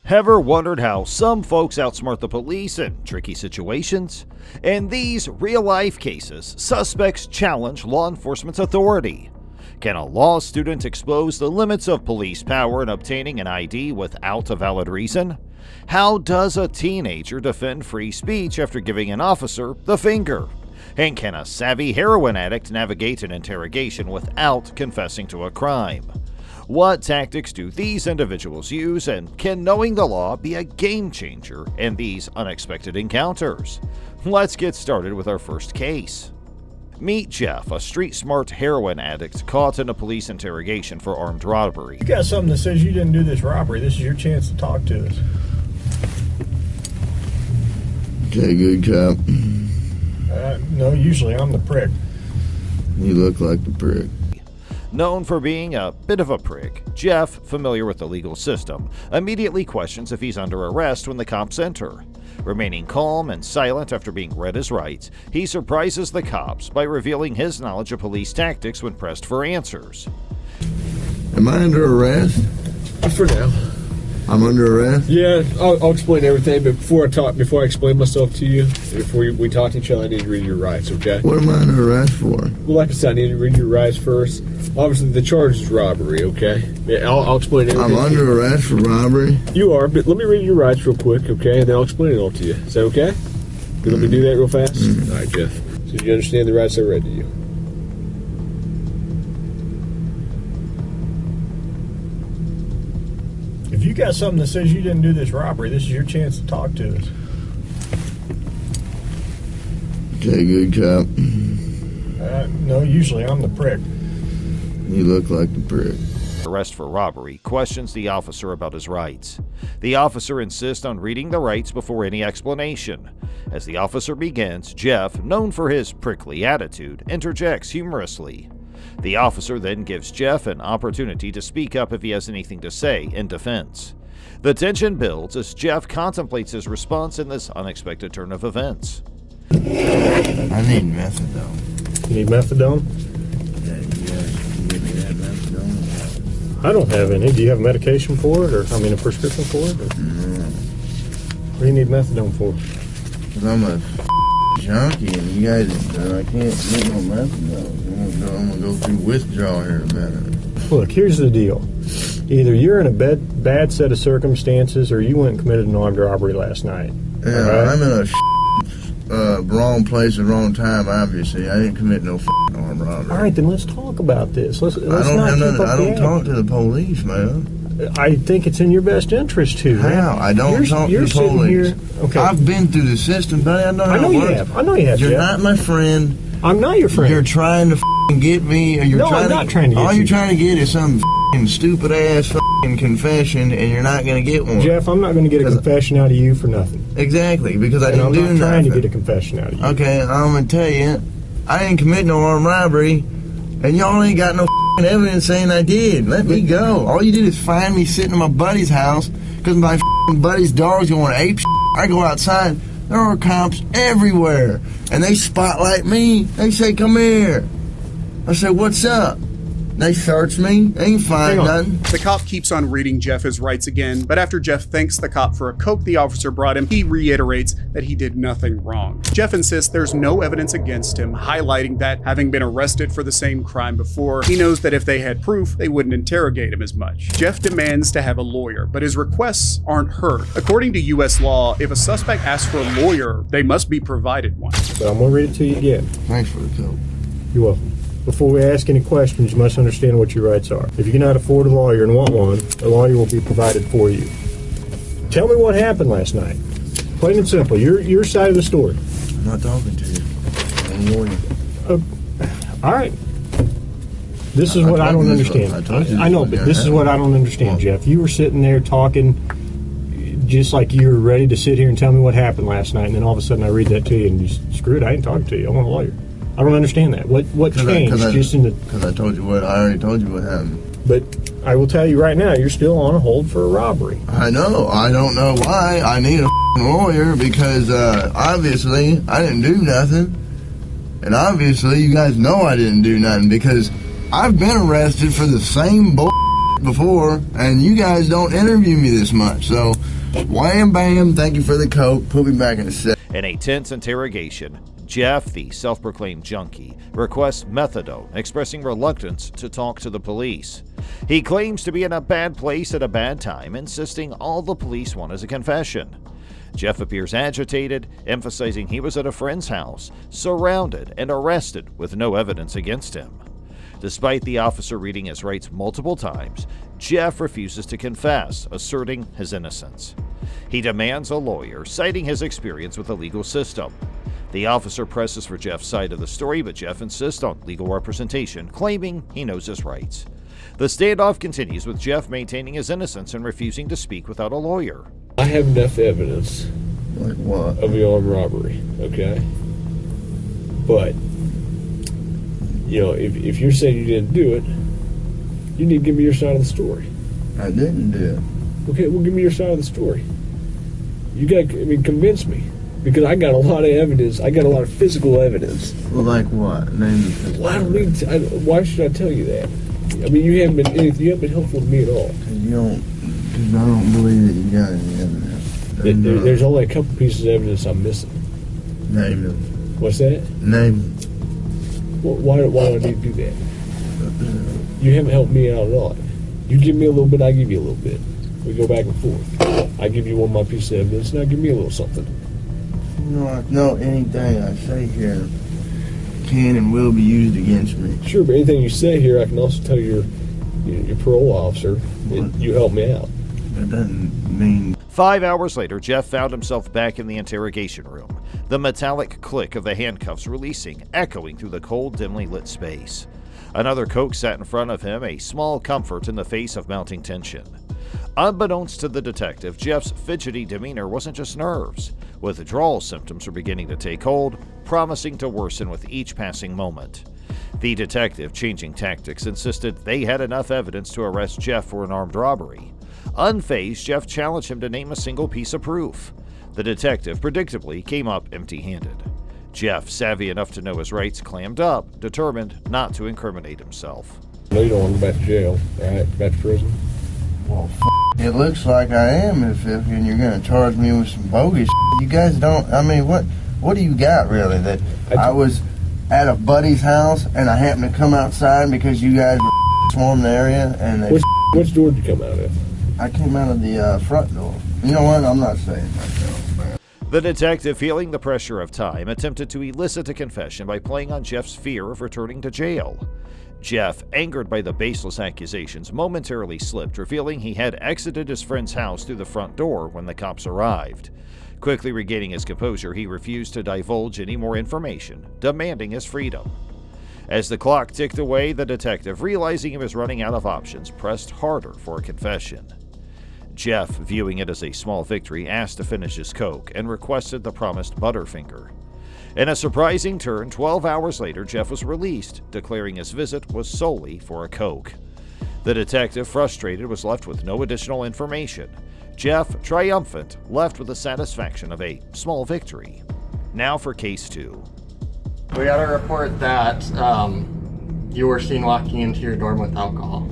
Ever wondered how some folks outsmart the police in tricky situations? In these real-life cases, suspects challenge law enforcement's authority. Can a law student expose the limits of police power in obtaining an ID without a valid reason? How does a teenager defend free speech after giving an officer the finger? And can a savvy heroin addict navigate an interrogation without confessing to a crime? What tactics do these individuals use, and can knowing the law be a game changer in these unexpected encounters? Let's get started with our first case. Meet Jeff, a street-smart heroin addict caught in a police interrogation for armed robbery. You got something that says you didn't do this robbery. This is your chance to talk to us. Okay, good cop. No, usually I'm the prick. You look like the prick. Known for being a bit of a prick, Jeff, familiar with the legal system, immediately questions if he's under arrest when the cops enter. Remaining calm and silent after being read his rights, he surprises the cops by revealing his knowledge of police tactics when pressed for answers. Am I under arrest? For now. I'm under arrest? Yeah, I'll explain everything, but before I explain myself to you, before we talk to each other, I need to read your rights, okay? What am I under arrest for? Well, like I said, I need to read your rights first. Obviously, the charge is robbery, okay? Yeah, I'll explain everything. I'm under arrest for robbery? You are, but let me read your rights real quick, okay? And then I'll explain it all to you. Is that okay? Let me do that real fast? All right, Jeff. So you understand the rights I read to you? If you got something that says you didn't do this robbery, this is your chance to talk to us. Okay, good cop. No, usually I'm the prick. You look like the prick. Arrest for robbery questions the officer about his rights. The officer insists on reading the rights before any explanation. As the officer begins, Jeff, known for his prickly attitude, interjects humorously. The officer then gives Jeff an opportunity to speak up if he has anything to say in defense. The tension builds as Jeff contemplates his response in this unexpected turn of events. I need methadone. You need methadone? Yeah, you guys can give me that methadone? I don't have any. Do you have medication for it, or a prescription for it? Or? No. What do you need methadone for? Because I'm a junkie and you guys, I can't get no methadone. I'm going to go through withdrawal here in a minute. Look, here's the deal. Either you're in a bad set of circumstances, or you went and committed an armed robbery last night. Yeah, right? I'm in a wrong place at the wrong time, obviously. I didn't commit no armed robbery. All right, then let's talk about this. Let's I don't talk to the police, man. I think it's in your best interest to. How? I don't talk to the police. Here, okay. I've been through the system, buddy. I know how it works. I know you have. You're Jeff. not my friend. I'm not your friend. You're trying to get me. Or you're I'm not trying to get you. All you're trying to get is some stupid ass confession, and you're not going to get one. Jeff, I'm not going to get a confession out of you for nothing. Exactly, because I didn't do nothing. I'm not trying to get a confession out of you. Okay, I'm going to tell you, I didn't commit no armed robbery, and y'all ain't got no evidence saying I did. Let me go. All you did is find me sitting in my buddy's house because my buddy's dog's going ape. I go outside. There are cops everywhere, and they spotlight me. They say, "Come here." I say, "What's up?" They search me. They ain't find nothing. The cop keeps on reading Jeff his rights again, but after Jeff thanks the cop for a coke the officer brought him, he reiterates that he did nothing wrong. Jeff insists there's no evidence against him, highlighting that, having been arrested for the same crime before, he knows that if they had proof, they wouldn't interrogate him as much. Jeff demands to have a lawyer, but his requests aren't heard. According to U.S. law, if a suspect asks for a lawyer, they must be provided one. So I'm going to read it to you again. Thanks for the coke. You're welcome. Before we ask any questions, you must understand what your rights are. If you cannot afford a lawyer and want one, a lawyer will be provided for you. Tell me what happened last night. Plain and simple. Your side of the story. I'm not talking to you. I'm a lawyer. All right. This is what I don't understand. I know, but this is what I don't understand, Jeff. You were sitting there talking just like you were ready to sit here and tell me what happened last night, and then all of a sudden I read that to you, and you screw it, I ain't talking to you. I want a lawyer. I don't understand that. What changed just in the... Because I already told you what happened. But I will tell you right now, you're still on a hold for a robbery. I know. I don't know why. I need a lawyer because obviously I didn't do nothing. And obviously you guys know I didn't do nothing because I've been arrested for the same before, and you guys don't interview me this much. So, wham bam, thank you for the coke. Put me back in the set. In a tense interrogation, Jeff, the self-proclaimed junkie, requests methadone, expressing reluctance to talk to the police. He claims to be in a bad place at a bad time, insisting all the police want is a confession. Jeff appears agitated, emphasizing he was at a friend's house, surrounded and arrested with no evidence against him. Despite the officer reading his rights multiple times, Jeff refuses to confess, asserting his innocence. He demands a lawyer, citing his experience with the legal system. The officer presses for Jeff's side of the story, but Jeff insists on legal representation, claiming he knows his rights. The standoff continues with Jeff maintaining his innocence and refusing to speak without a lawyer. I have enough evidence Like what? of the armed robbery, okay? But, you know, if you're saying you didn't do it, you need to give me your side of the story. I didn't do it. Okay, well, give me your side of the story. You got, convince me. Because I got a lot of evidence. I got a lot of physical evidence. Well, like what? Name the physical. Well, I don't need to, why should I tell you that? I mean, you haven't been helpful to me at all. You don't, because I don't believe that you got any evidence. There's only a couple pieces of evidence I'm missing. Name them. What's that? Name them. Well, why do I need to do that? You haven't helped me out at all. You give me a little bit, I give you a little bit. We go back and forth. I give you one of my pieces of evidence, now give me a little something. No, anything I say here can and will be used against me. Sure, but anything you say here, I can also tell your parole officer that you helped me out. That doesn't mean... 5 hours later, Jeff found himself back in the interrogation room, the metallic click of the handcuffs releasing, echoing through the cold, dimly lit space. Another coke sat in front of him, a small comfort in the face of mounting tension. Unbeknownst to the detective, Jeff's fidgety demeanor wasn't just nerves. Withdrawal symptoms were beginning to take hold, promising to worsen with each passing moment. The detective, changing tactics, insisted they had enough evidence to arrest Jeff for an armed robbery. Unfazed, Jeff challenged him to name a single piece of proof. The detective, predictably, came up empty-handed. Jeff, savvy enough to know his rights, clammed up, determined not to incriminate himself. No, you don't want to go back to jail, right? Back to prison. Well, it looks like I am if and you're going to charge me with some bogus You guys don't, I mean, what do you got, really? That I was at a buddy's house, and I happened to come outside because you guys were swarming the area, and they... Which door did you come out of? I came out of the front door. You know what? I'm not saying myself, man. The detective, feeling the pressure of time, attempted to elicit a confession by playing on Jeff's fear of returning to jail. Jeff, angered by the baseless accusations, momentarily slipped, revealing he had exited his friend's house through the front door when the cops arrived. Quickly regaining his composure, he refused to divulge any more information, demanding his freedom. As the clock ticked away, the detective, realizing he was running out of options, pressed harder for a confession. Jeff, viewing it as a small victory, asked to finish his coke and requested the promised Butterfinger. In a surprising turn, 12 hours later, Jeff was released, declaring his visit was solely for a coke. The detective, frustrated, was left with no additional information. Jeff, triumphant, left with the satisfaction of a small victory. Now for case 2. We got a report that you were seen walking into your dorm with alcohol.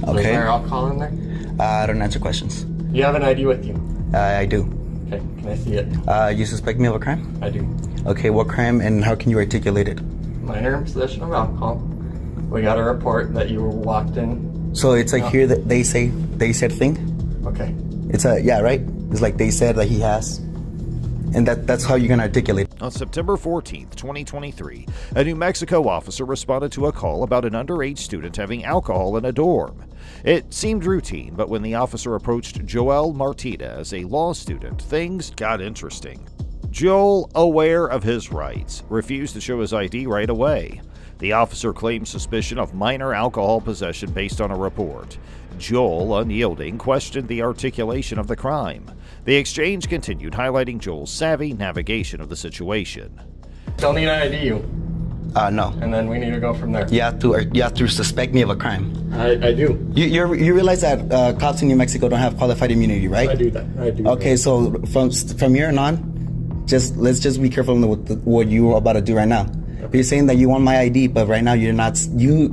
So Okay. Is there alcohol in there? I don't answer questions. You have an ID with you? I do. Okay, can I see it? You suspect me of a crime? I do. Okay, what crime and how can you articulate it? Minor in possession of alcohol. We got a report that you were walked in. So it's like here that they said thing? Okay. It's yeah, right? It's like they said that he has. And that's how you're going to articulate. On September 14th, 2023, a New Mexico officer responded to a call about an underage student having alcohol in a dorm. It seemed routine, but when the officer approached Joel Martinez, a law student, things got interesting. Joel, aware of his rights, refused to show his ID right away. The officer claimed suspicion of minor alcohol possession based on a report. Joel, unyielding, questioned the articulation of the crime. The exchange continued, highlighting Joel's savvy navigation of the situation. Still need to ID you, No. and then we need to go from there. You have to suspect me of a crime. I do. You realize that cops in New Mexico don't have qualified immunity, right? I do that. I do. Okay, so from here on, let's just be careful with what you're about to do right now. Okay. You're saying that you want my ID, but right now you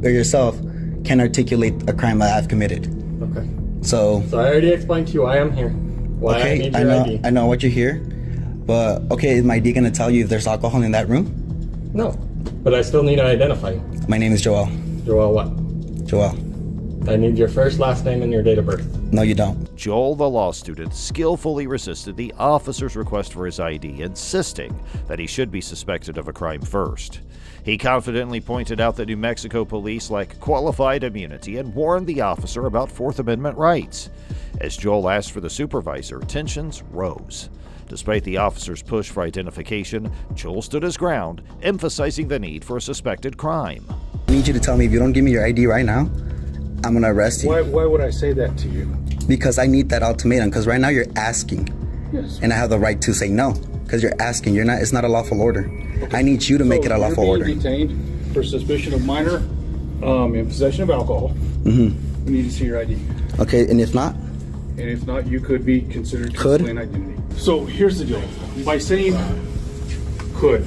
or yourself can articulate a crime that I've committed. So I already explained to you why I'm here. Why I okay, need I your know, ID. I know what you're here, but okay, is my ID gonna tell you if there's alcohol in that room? No, but I still need to identify you. My name is Joel. Joel what? Joel. I need your first, last name, and your date of birth. No, you don't. Joel, the law student, skillfully resisted the officer's request for his ID, insisting that he should be suspected of a crime first. He confidently pointed out that New Mexico police lack qualified immunity and warned the officer about Fourth Amendment rights. As Joel asked for the supervisor, tensions rose. Despite the officer's push for identification, Joel stood his ground, emphasizing the need for a suspected crime. I need you to tell me if you don't give me your ID right now, I'm gonna arrest you. Why would I say that to you? Because I need that ultimatum, because right now you're asking. Yes. And I have the right to say no, because you're asking. It's not a lawful order. Okay. I need you to make it a lawful order. You're being detained for suspicion of minor in possession of alcohol. Mm-hmm. We need to see your ID. Okay, and if not? And if not, you could be considered concealing identity. So here's the deal. By saying could,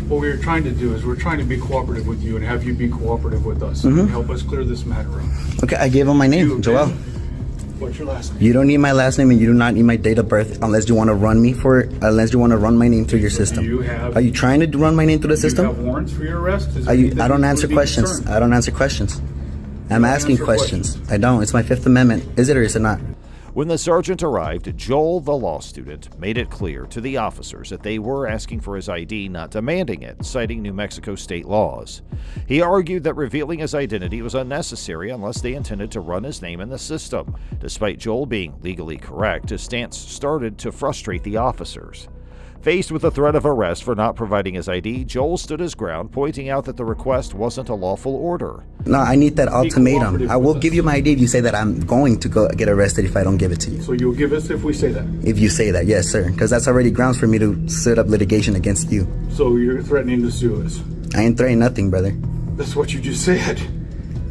what we're trying to do is we're trying to be cooperative with you and have you be cooperative with us and help us clear this matter up. Okay, I gave him my name, Joel. What's your last name? You don't need my last name and you do not need my date of birth unless you want to run my name through your system. Are you trying to run my name through the system? You have warrants for your arrest? I don't answer questions. I don't answer questions. I'm asking questions. I don't. It's my Fifth Amendment. Is it or is it not? When the sergeant arrived, Joel, the law student, made it clear to the officers that they were asking for his ID, not demanding it, citing New Mexico state laws. He argued that revealing his identity was unnecessary unless they intended to run his name in the system. Despite Joel being legally correct, his stance started to frustrate the officers. Faced with the threat of arrest for not providing his ID, Joel stood his ground, pointing out that the request wasn't a lawful order. No, I need that ultimatum. I will give you my ID if you say that I'm going to go get arrested if I don't give it to you. So you'll give us if we say that? If you say that, yes, sir. Because that's already grounds for me to set up litigation against you. So you're threatening to sue us? I ain't threatening nothing, brother. That's what you just said.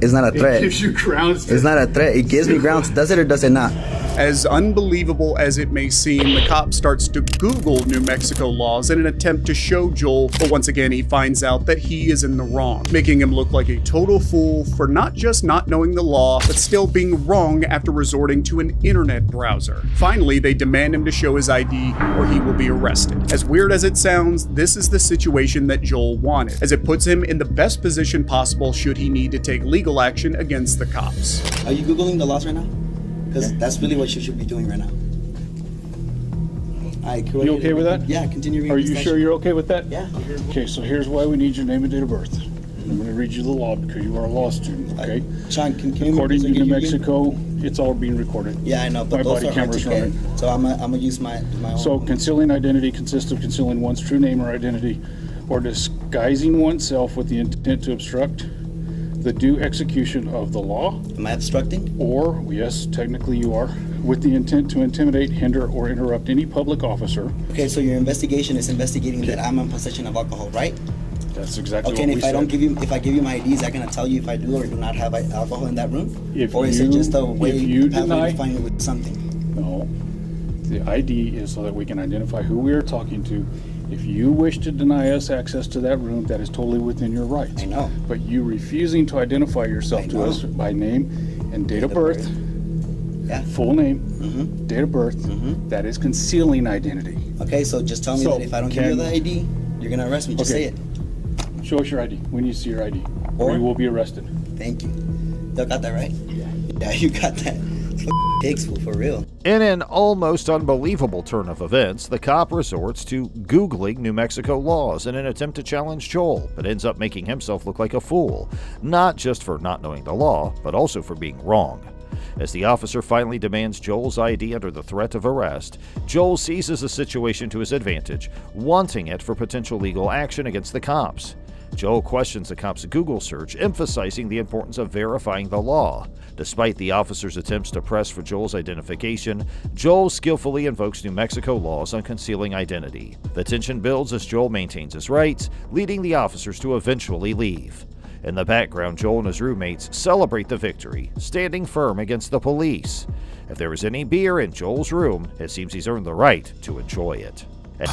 It's not a threat. It gives you grounds. It's not a threat. It gives me grounds. Does it or does it not? As unbelievable as it may seem, the cop starts to Google New Mexico laws in an attempt to show Joel, but once again he finds out that he is in the wrong, making him look like a total fool for not just not knowing the law, but still being wrong after resorting to an internet browser. Finally, they demand him to show his ID or he will be arrested. As weird as it sounds, this is the situation that Joel wanted, as it puts him in the best position possible should he need to take legal action against the cops. Are you Googling the laws right now? Because that's really what you should be doing right now. All right, You okay with that? Yeah, continue reading. Are you sure you're okay with that? Yeah. Okay, so here's why we need your name and date of birth. I'm going to read you the law because you are a law student, okay? Sean, can you According to New Mexico, it's all being recorded. Yeah, I know, but My those body are hard to camera's get. running. So I'm gonna use my own. So concealing identity consists of concealing one's true name or identity or disguising oneself with the intent to obstruct the due execution of the law. Am I obstructing? Or, yes, technically you are, with the intent to intimidate, hinder, or interrupt any public officer. Okay, so your investigation is investigating that I'm in possession of alcohol, right? That's exactly Okay, what and we if I don't said. if I give you my ID, is that gonna tell you if I do or do not have alcohol in that room? If or is it you- just a way if you pathway deny- to find me with something? No. The ID is so that we can identify who we are talking to. If you wish to deny us access to that room, that is totally within your rights. I know. But you refusing to identify yourself I to know. us by name and date of birth, Yeah. full name, Mm-hmm. date of birth, that is concealing identity. Okay, so just tell me So, that if I don't give you can- the ID, you're gonna arrest me. Just Okay. say it. Show us your ID. We need to see your ID. Or- Or you will be arrested. Thank you. Y'all got that right? Yeah. Yeah, you got that. Pigs, fool, for real. In an almost unbelievable turn of events, the cop resorts to Googling New Mexico laws in an attempt to challenge Joel, but ends up making himself look like a fool, not just for not knowing the law, but also for being wrong. As the officer finally demands Joel's ID under the threat of arrest, Joel seizes the situation to his advantage, wanting it for potential legal action against the cops. Joel questions the cops' Google search, emphasizing the importance of verifying the law. Despite the officer's attempts to press for Joel's identification, Joel skillfully invokes New Mexico laws on concealing identity. The tension builds as Joel maintains his rights, leading the officers to eventually leave. In the background, Joel and his roommates celebrate the victory, standing firm against the police. If there is any beer in Joel's room, it seems he's earned the right to enjoy it.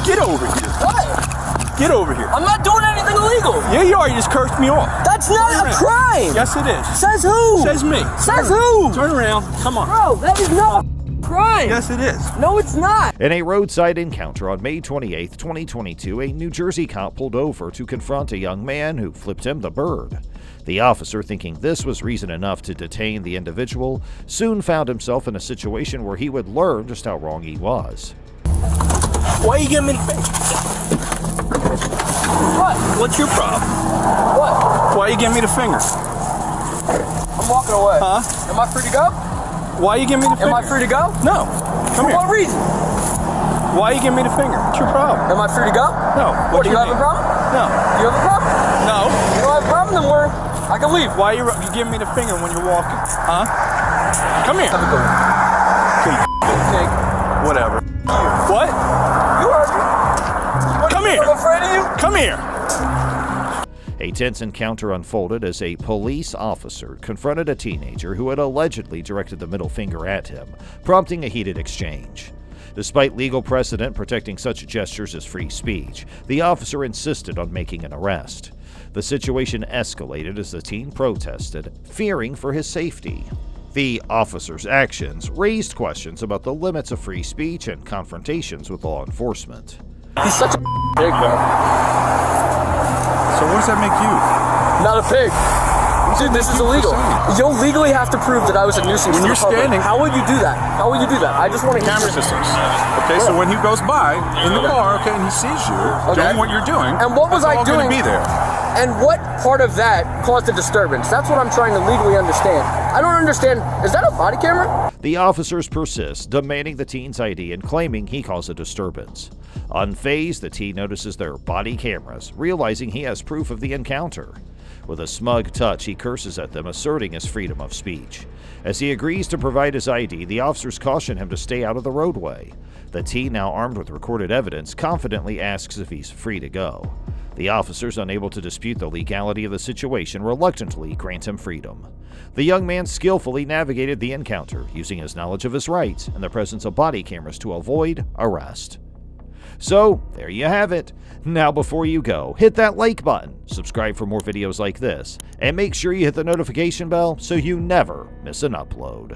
Get over here. What? Get over here. I'm not doing anything illegal. Yeah, you are. You just cursed me off. That's not a crime. Yes, it is. Says who? Says me. Says who? Turn around. Come on. Bro, that is not a crime. Yes, it is. No, it's not. In a roadside encounter on May 28, 2022, a New Jersey cop pulled over to confront a young man who flipped him the bird. The officer, thinking this was reason enough to detain the individual, soon found himself in a situation where he would learn just how wrong he was. Why you giving me the finger? What? What's your problem? What? Why you giving me the finger? I'm walking away. Huh? Am I free to go? Why you giving me the finger? Am I free to go? No. Come For here. what reason? Why you giving me the finger? What's your problem? Am I free to go? No. What, do you have a mean? problem? No. Do you have a problem? No. You don't have a problem, then I can leave. Why you giving me the finger when you're walking? Huh? Come here. Have a good one. Whatever. What? You heard me. Come here. I'm afraid of you. Come here. A tense encounter unfolded as a police officer confronted a teenager who had allegedly directed the middle finger at him, prompting a heated exchange. Despite legal precedent protecting such gestures as free speech, the officer insisted on making an arrest. The situation escalated as the teen protested, fearing for his safety. The officer's actions raised questions about the limits of free speech and confrontations with law enforcement. He's such a pig, though. So what does that make you? Not a pig. Dude, this is illegal. You'll legally have to prove that I was a nuisance When to you're the public. standing- How will you do that? How will you do that? I just want to Camera systems. Okay, so when he goes by in the car, okay, and he sees you doing what you're doing, And what was that's I all gonna doing? be there. And what part of that caused a disturbance? That's what I'm trying to legally understand. I don't understand. Is that a body camera? The officers persist, demanding the teen's ID and claiming he caused a disturbance. Unfazed, the teen notices their body cameras, realizing he has proof of the encounter. With a smug touch, he curses at them, asserting his freedom of speech. As he agrees to provide his ID, the officers caution him to stay out of the roadway. The teen, now armed with recorded evidence, confidently asks if he's free to go. The officers, unable to dispute the legality of the situation, reluctantly grant him freedom. The young man skillfully navigated the encounter, using his knowledge of his rights and the presence of body cameras to avoid arrest. So, there you have it. Now before you go, hit that like button, subscribe for more videos like this, and make sure you hit the notification bell so you never miss an upload.